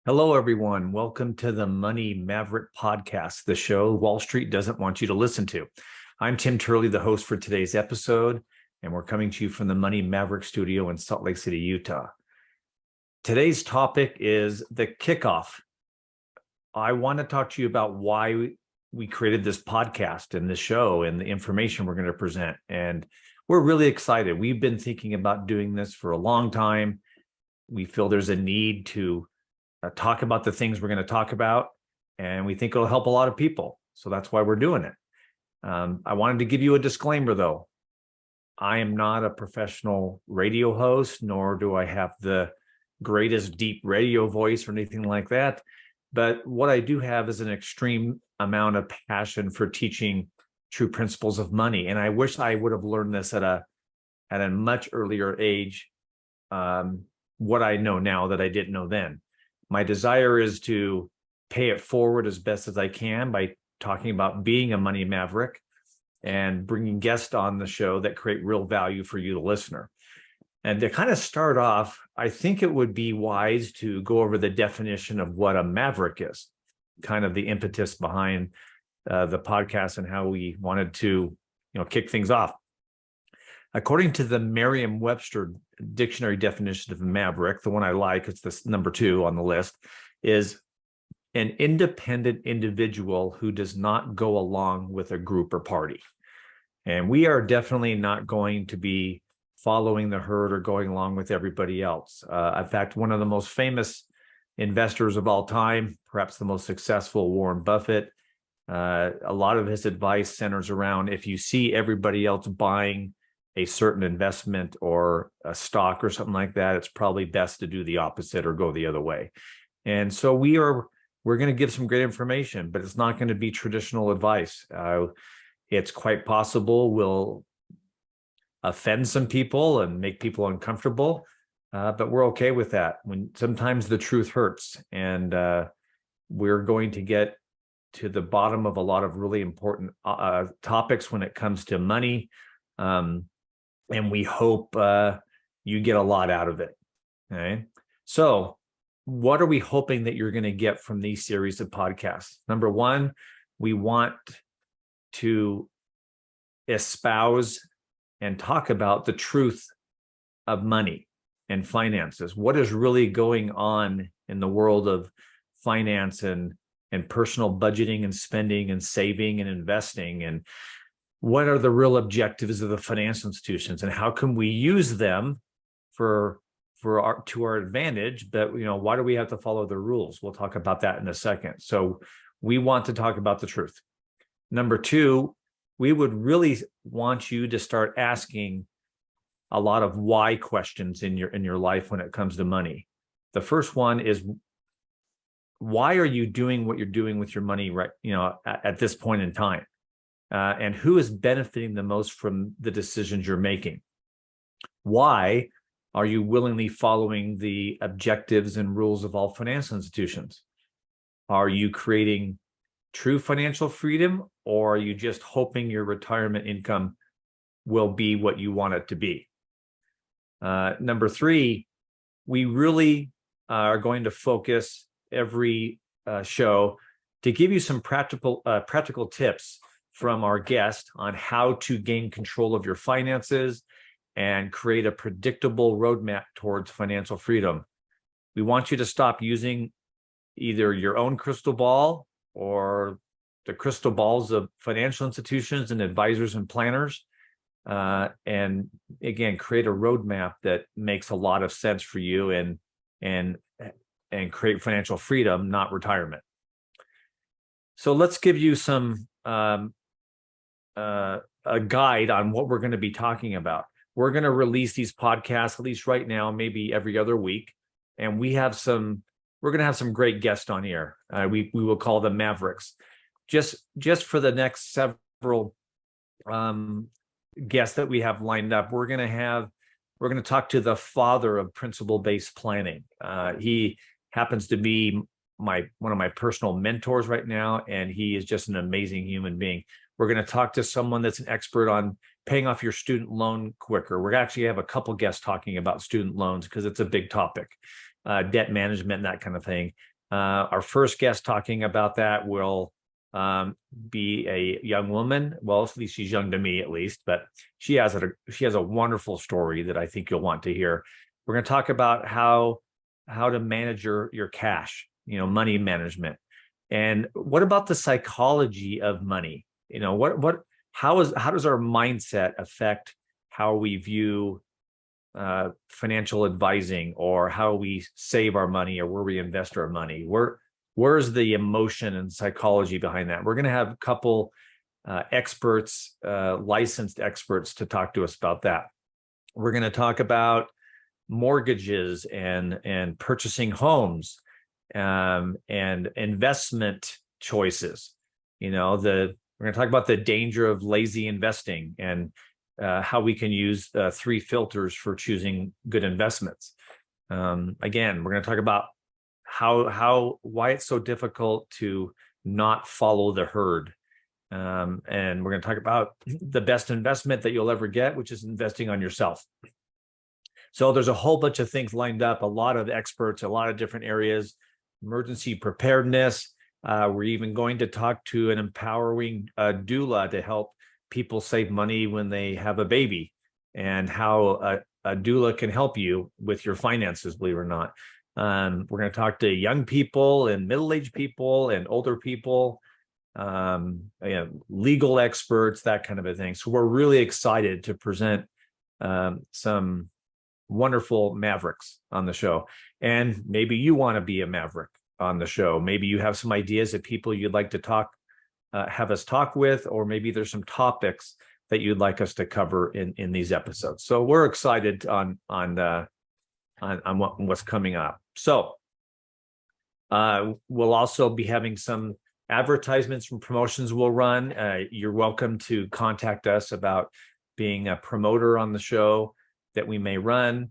Hello, everyone. Welcome to the Money Maverick podcast, the show Wall Street doesn't want you to listen to. I'm Tim Turley, the host for today's episode, and we're coming to you from the Money Maverick studio in Salt Lake City, Utah. Today's topic is the kickoff. I want to talk to you about why we created this podcast and this show and the information we're going to present. And we're really excited. We've been thinking about doing this for a long time. We feel there's a need to talk about the things we're going to talk about, and we think it'll help a lot of people. So that's why we're doing it. I wanted to give you a disclaimer, though. I am not a professional radio host, nor do I have the greatest deep radio voice or anything like that. But what I do have is an extreme amount of passion for teaching true principles of money. And I wish I would have learned this at a much earlier age, what I know now that I didn't know then. My desire is to pay it forward as best as I can by talking about being a money maverick and bringing guests on the show that create real value for you, the listener. And to kind of start off, I think it would be wise to go over the definition of what a maverick is, kind of the impetus behind the podcast and how we wanted to, kick things off. According to the Merriam-Webster dictionary definition of maverick, the one I like, it's this number 2 on the list, is an independent individual who does not go along with a group or party. And we are definitely not going to be following the herd or going along with everybody else. In fact, one of the most famous investors of all time, perhaps the most successful, Warren Buffett, a lot of his advice centers around if you see everybody else buying a certain investment or a stock or something like that, it's probably best to do the opposite or go the other way. And so we're going to give some great information, but it's not going to be traditional advice. It's quite possible we'll offend some people and make people uncomfortable, but we're okay with that. When sometimes the truth hurts, and we're going to get to the bottom of a lot of really important topics when it comes to money. And we hope you get a lot out of it. Okay. So what are we hoping that you're going to get from these series of podcasts? Number one, we want to espouse and talk about the truth of money and finances. What is really going on in the world of finance and personal budgeting and spending and saving and investing, and what are the real objectives of the financial institutions, and how can we use them to our advantage? But why do we have to follow the rules? We'll talk about that in a second. So we want to talk about the truth. Number two, we would really want you to start asking a lot of why questions in your life when it comes to money. The first one is, why are you doing what you're doing with your money right at this point in time? And who is benefiting the most from the decisions you're making? Why are you willingly following the objectives and rules of all financial institutions? Are you creating true financial freedom, or are you just hoping your retirement income will be what you want it to be? Number three, we really are going to focus every show to give you some practical tips from our guest on how to gain control of your finances and create a predictable roadmap towards financial freedom. We want you to stop using either your own crystal ball or the crystal balls of financial institutions and advisors and planners, and again, create a roadmap that makes a lot of sense for you and create financial freedom, not retirement. So let's give you some a guide on what we're going to be talking about. We're going to release these podcasts, at least right now, maybe every other week. And we're going to have some great guests on here. We will call them Mavericks. Just for the next several guests that we have lined up, we're going to talk to the father of principle-based planning. He happens to be one of my personal mentors right now, and he is just an amazing human being. We're going to talk to someone that's an expert on paying off your student loan quicker. We're actually have a couple guests talking about student loans because it's a big topic, debt management and that kind of thing. Our first guest talking about that will be a young woman. Well, at least she's young to me, at least, but she has a wonderful story that I think you'll want to hear. We're going to talk about how to manage your cash, money management. And what about the psychology of money? How does our mindset affect how we view financial advising, or how we save our money, or where we invest our money? Where's the emotion and psychology behind that? We're going to have a couple experts, licensed experts, to talk to us about that. We're going to talk about mortgages and purchasing homes, and investment choices. We're going to talk about the danger of lazy investing, and how we can use 3 filters for choosing good investments. Again, we're going to talk about why it's so difficult to not follow the herd. And we're going to talk about the best investment that you'll ever get, which is investing on yourself. So there's a whole bunch of things lined up, a lot of experts, a lot of different areas, emergency preparedness. We're even going to talk to an empowering doula to help people save money when they have a baby, and how a doula can help you with your finances, believe it or not. We're going to talk to young people and middle-aged people and older people, legal experts, that kind of a thing. So we're really excited to present some wonderful mavericks on the show. And maybe you want to be a maverick on the show. Maybe you have some ideas of people you'd like to have us talk with, or maybe there's some topics that you'd like us to cover in these episodes. So we're excited on what's coming up. So we'll also be having some advertisements from promotions we'll run. You're welcome to contact us about being a promoter on the show that we may run.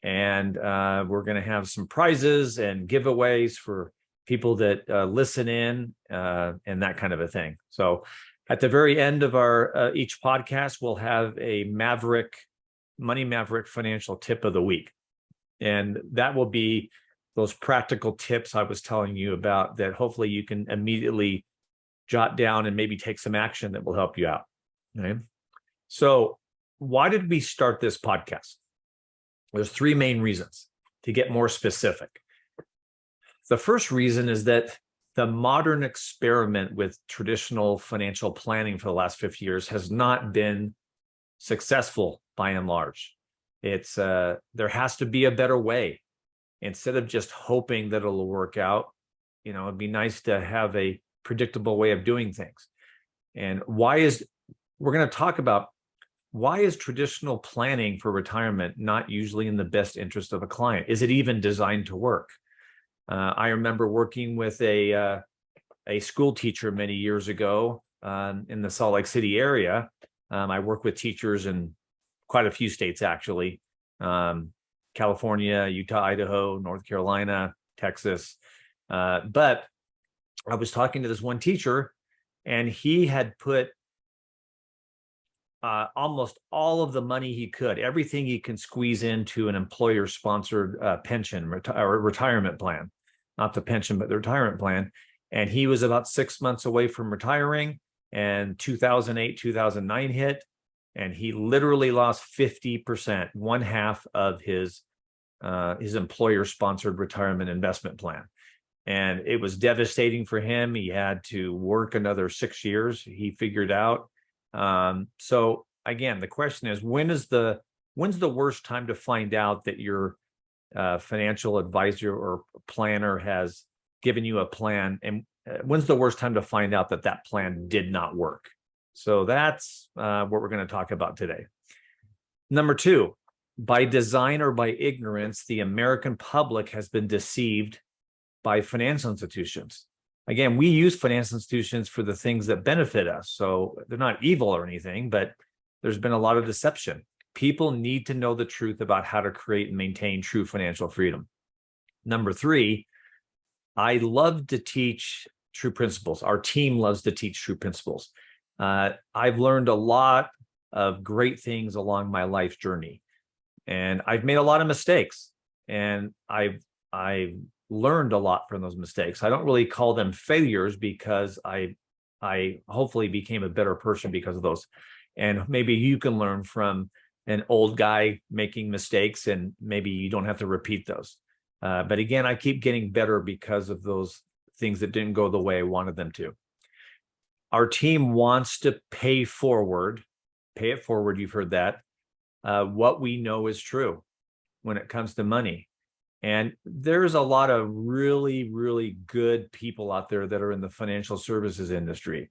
And we're going to have some prizes and giveaways for people that listen in, and that kind of a thing. So at the very end of our each podcast, we'll have a Money Maverick financial tip of the week. And that will be those practical tips I was telling you about, that hopefully you can immediately jot down and maybe take some action that will help you out. Okay. So why did we start this podcast? There's 3 main reasons, to get more specific. The first reason is that the modern experiment with traditional financial planning for the last 50 years has not been successful by and large. It's there has to be a better way. Instead of just hoping that it'll work out, it'd be nice to have a predictable way of doing things. And we're going to talk about why is traditional planning for retirement not usually in the best interest of a client? Is it even designed to work? I remember working with a school teacher many years ago in the Salt Lake City area. I work with teachers in quite a few states, actually. California, Utah, Idaho, North Carolina, Texas. But I was talking to this one teacher, and he had put almost all of the money he could, everything he can squeeze into an employer-sponsored pension or retirement plan, not the pension, but the retirement plan. And he was about 6 months away from retiring, and 2008, 2009 hit, and he literally lost 50%, one half of his employer-sponsored retirement investment plan. And it was devastating for him. He had to work another 6 years, he figured out. So again, the question is, when's the worst time to find out that your financial advisor or planner has given you a plan, and when's the worst time to find out that that plan did not work? So that's what we're going to talk about today. Number 2, by design or by ignorance, the American public has been deceived by financial institutions. Again, we use financial institutions for the things that benefit us. So they're not evil or anything, but there's been a lot of deception. People need to know the truth about how to create and maintain true financial freedom. Number 3, I love to teach true principles. Our team loves to teach true principles. I've learned a lot of great things along my life journey, and I've made a lot of mistakes, and I've learned a lot from those mistakes. I don't really call them failures because I hopefully became a better person because of those. And maybe you can learn from an old guy making mistakes, and maybe you don't have to repeat those. But again, I keep getting better because of those things that didn't go the way I wanted them to. Our team wants to pay it forward. You've heard that. What we know is true when it comes to money. And there's a lot of really, really good people out there that are in the financial services industry.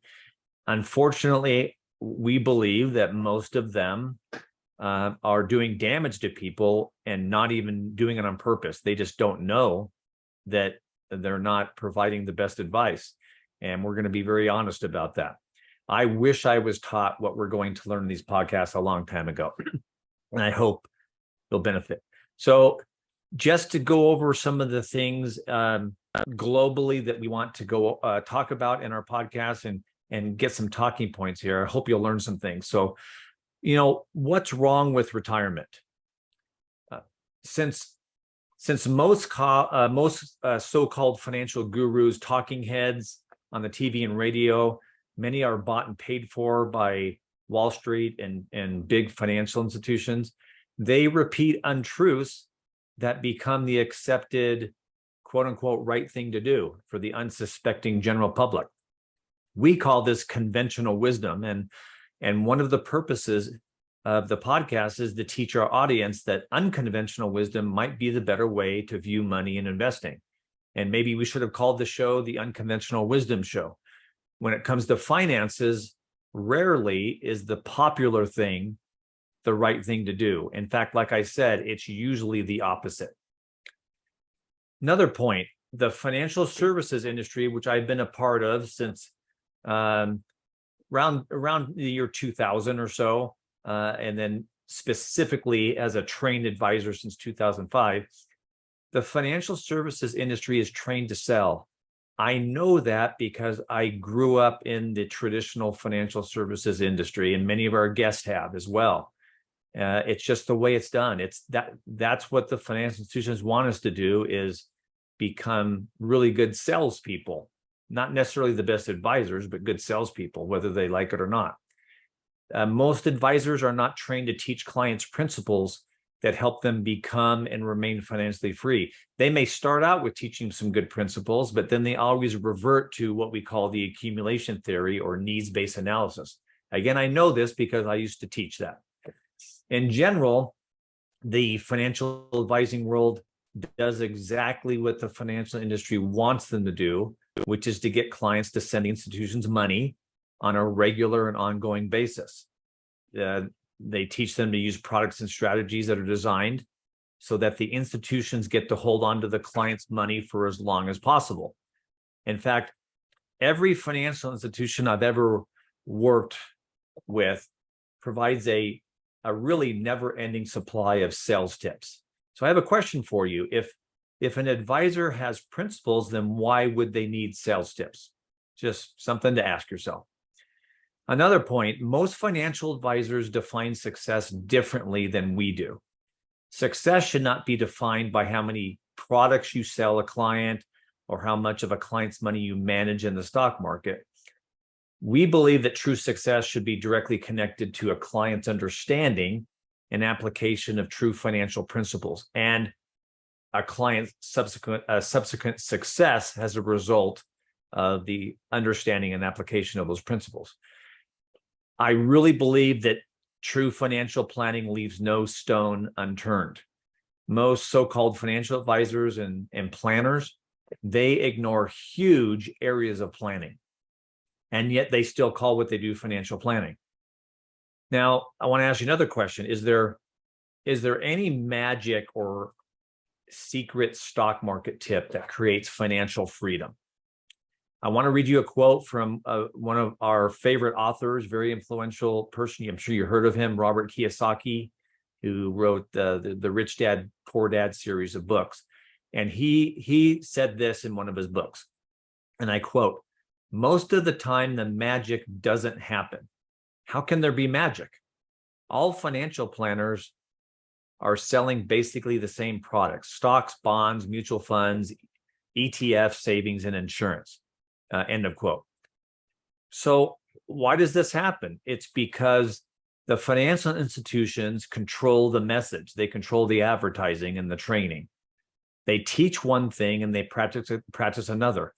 Unfortunately, we believe that most of them are doing damage to people and not even doing it on purpose. They just don't know that they're not providing the best advice. And we're going to be very honest about that. I wish I was taught what we're going to learn in these podcasts a long time ago. And I hope they'll benefit. So just to go over some of the things globally that we want to go talk about in our podcast and get some talking points here. I hope you'll learn some things. So, what's wrong with retirement? Since most so-called financial gurus, talking heads on the TV and radio, many are bought and paid for by Wall Street and big financial institutions. They repeat untruths that become the accepted, quote unquote, right thing to do for the unsuspecting general public. We call this conventional wisdom. And one of the purposes of the podcast is to teach our audience that unconventional wisdom might be the better way to view money and investing. And maybe we should have called the show the Unconventional Wisdom Show. When it comes to finances, rarely is the popular thing the right thing to do. In fact, like I said, it's usually the opposite. Another point, the financial services industry, which I've been a part of since around the year 2000 or so, and then specifically as a trained advisor since 2005, the financial services industry is trained to sell. I know that because I grew up in the traditional financial services industry, and many of our guests have as well. It's just the way it's done. That's what the financial institutions want us to do, is become really good salespeople, not necessarily the best advisors, but good salespeople, whether they like it or not. Most advisors are not trained to teach clients principles that help them become and remain financially free. They may start out with teaching some good principles, but then they always revert to what we call the accumulation theory or needs-based analysis. Again, I know this because I used to teach that. In general, the financial advising world does exactly what the financial industry wants them to do, which is to get clients to send institutions money on a regular and ongoing basis. They teach them to use products and strategies that are designed so that the institutions get to hold on to the client's money for as long as possible. In fact, every financial institution I've ever worked with provides a really never-ending supply of sales tips. So I have a question for you. If an advisor has principles, then why would they need sales tips? Just something to ask yourself. Another point, most financial advisors define success differently than we do. Success should not be defined by how many products you sell a client or how much of a client's money you manage in the stock market. We believe that true success should be directly connected to a client's understanding and application of true financial principles, and a client's subsequent success as a result of the understanding and application of those principles. I really believe that true financial planning leaves no stone unturned. Most so-called financial advisors and planners, they ignore huge areas of planning, and yet they still call what they do financial planning. Now, I want to ask you another question. Is there any magic or secret stock market tip that creates financial freedom? I want to read you a quote from one of our favorite authors, very influential person. I'm sure you heard of him, Robert Kiyosaki, who wrote the Rich Dad, Poor Dad series of books. And he said this in one of his books, and I quote, "Most of the time, the magic doesn't happen. How can there be magic? All financial planners are selling basically the same products: stocks, bonds, mutual funds, ETF, savings, and insurance. End of quote. So why does this happen? It's because the financial institutions control the message. They control the advertising and the training. They teach one thing and they practice another.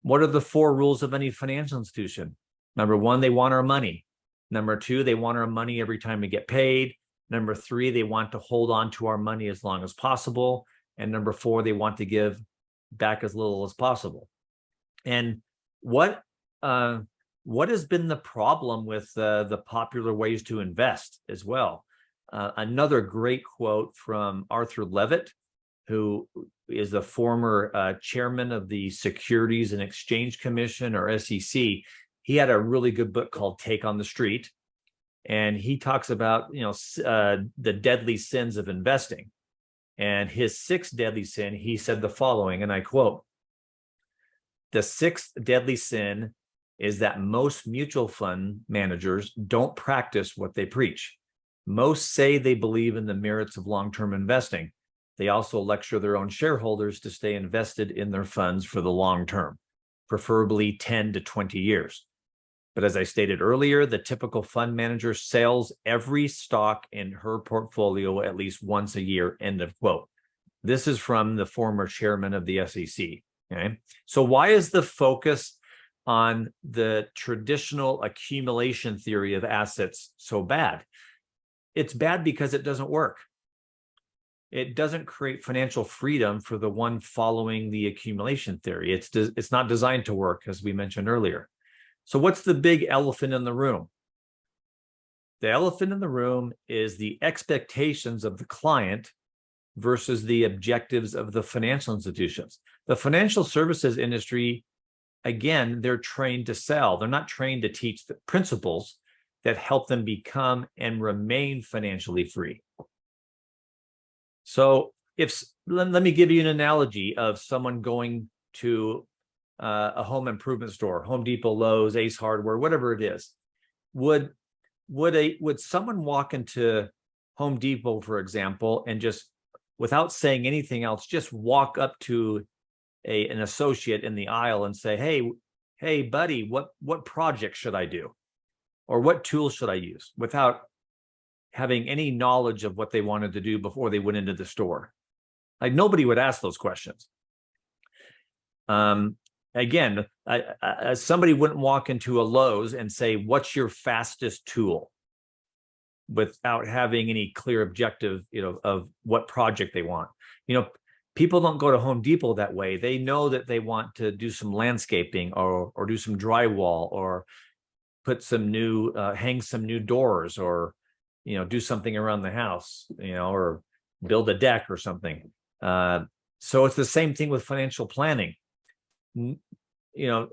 What are the 4 rules of any financial institution? Number 1, they want our money. Number 2, they want our money every time we get paid. Number 3, they want to hold on to our money as long as possible. And number 4, they want to give back as little as possible. And what has been the problem with the popular ways to invest as well? Another great quote from Arthur Levitt, who is the former chairman of the Securities and Exchange Commission, or SEC. He had a really good book called Take on the Street, and he talks about the deadly sins of investing. And his 6th deadly sin, he said the following, and I quote, "The 6th deadly sin is that most mutual fund managers don't practice what they preach. Most say they believe in the merits of long-term investing. They also lecture their own shareholders to stay invested in their funds for the long term, preferably 10 to 20 years. But as I stated earlier, the typical fund manager sells every stock in her portfolio at least once a year," end of quote. This is from the former chairman of the SEC. Okay, so why is the focus on the traditional accumulation theory of assets so bad? It's bad because it doesn't work. It doesn't create financial freedom for the one following the accumulation theory. It's not designed to work, as we mentioned earlier. So what's the big elephant in the room? The elephant in the room is the expectations of the client versus the objectives of the financial institutions. The financial services industry, again, they're trained to sell. They're not trained to teach the principles that help them become and remain financially free. So let me give you an analogy of someone going to a home improvement store, Home Depot, Lowe's, Ace Hardware, whatever it is. Would someone walk into Home Depot, for example, and just, without saying anything else, just walk up to an associate in the aisle and say, hey, buddy, what project should I do? Or what tools should I use? Without having any knowledge of what they wanted to do before they went into the store. Like, nobody would ask those questions. Again, somebody wouldn't walk into a Lowe's and say, what's your fastest tool? Without having any clear objective, of what project they want. People don't go to Home Depot that way. They know that they want to do some landscaping or do some drywall, or put some new, hang some new doors, or, do something around the house, or build a deck or something. So it's the same thing with financial planning. How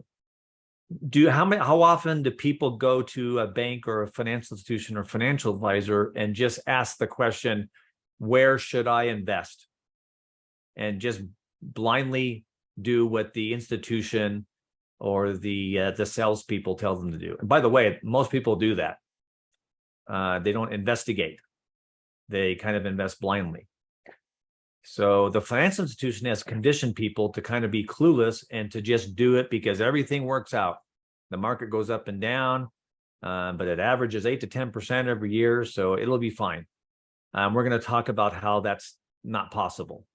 often do people go to a bank or a financial institution or financial advisor and just ask the question, where should I invest? And just blindly do what the institution or the salespeople tell them to do. And by the way, most people do that. They don't investigate. They kind of invest blindly. So the financial institution has conditioned people to kind of be clueless and to just do it because everything works out. The market goes up and down, but it averages 8 to 10% every year, so it'll be fine. We're going to talk about how that's not possible.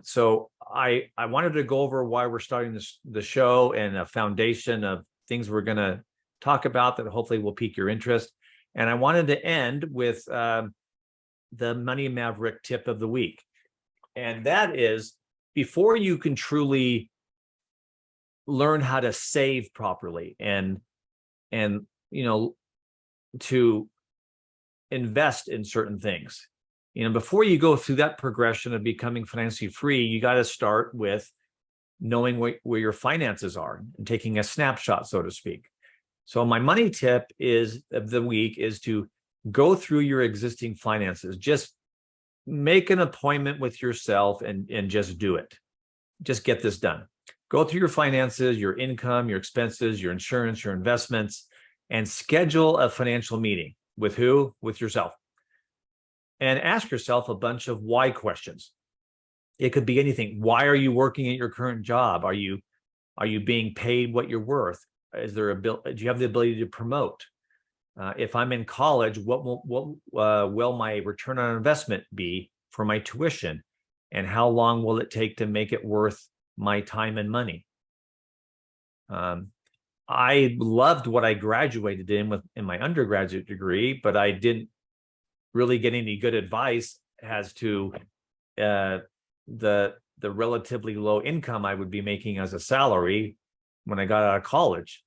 So I wanted to go over why we're starting the show and a foundation of things we're going to talk about that hopefully will pique your interest. And I wanted to end with the Money Maverick tip of the week. And that is, before you can truly learn how to save properly and to invest in certain things, before you go through that progression of becoming financially free, you got to start with knowing where your finances are and taking a snapshot, so to speak. So my money tip of the week is to go through your existing finances. Just make an appointment with yourself and just do it. Just get this done. Go through your finances, your income, your expenses, your insurance, your investments, and schedule a financial meeting. With who? With yourself. And ask yourself a bunch of why questions. It could be anything. Why are you working at your current job? Are you being paid what you're worth? Is there do you have the ability to promote? If I'm in college, what will my return on investment be for my tuition? And how long will it take to make it worth my time and money? I loved what I graduated in my undergraduate degree, but I didn't really get any good advice as to the relatively low income I would be making as a salary when I got out of college.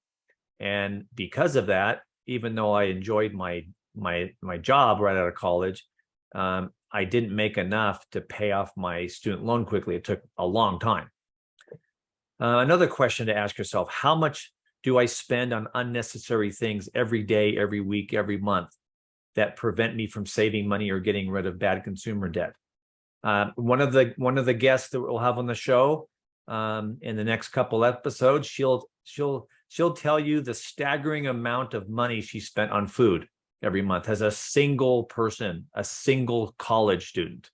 And because of that, even though I enjoyed my job right out of college, I didn't make enough to pay off my student loan quickly. It took a long time. Another question to ask yourself: how much do I spend on unnecessary things every day, every week, every month that prevent me from saving money or getting rid of bad consumer debt? One of the guests that we'll have on the show in the next couple episodes, she'll tell you the staggering amount of money she spent on food every month as a single person, a single college student.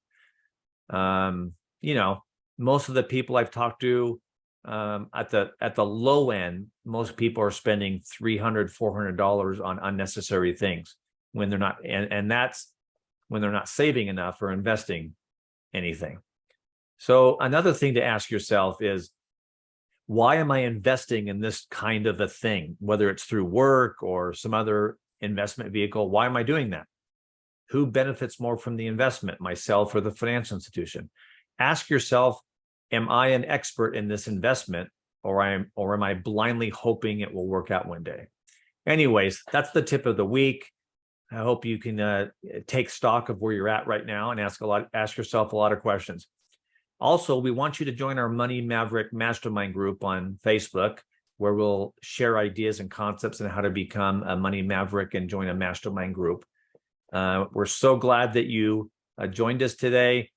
Most of the people I've talked to at the low end, most people are spending $300, $400 on unnecessary things when they're not, and that's when they're not saving enough or investing anything. So another thing to ask yourself is, why am I investing in this kind of a thing, whether it's through work or some other investment vehicle? Why am I doing that? Who benefits more from the investment, myself or the financial institution? Ask yourself, am I an expert in this investment, or am I blindly hoping it will work out one day? Anyways, that's the tip of the week. I hope you can take stock of where you're at right now and ask yourself a lot of questions. Also, we want you to join our Money Maverick Mastermind group on Facebook, where we'll share ideas and concepts on how to become a money maverick and join a mastermind group. We're so glad that you joined us today.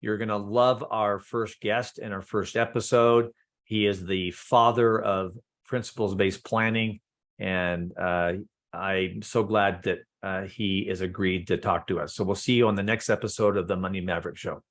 You're going to love our first guest in our first episode. He is the father of principles-based planning, and I'm so glad that he has agreed to talk to us. So we'll see you on the next episode of the Money Maverick Show.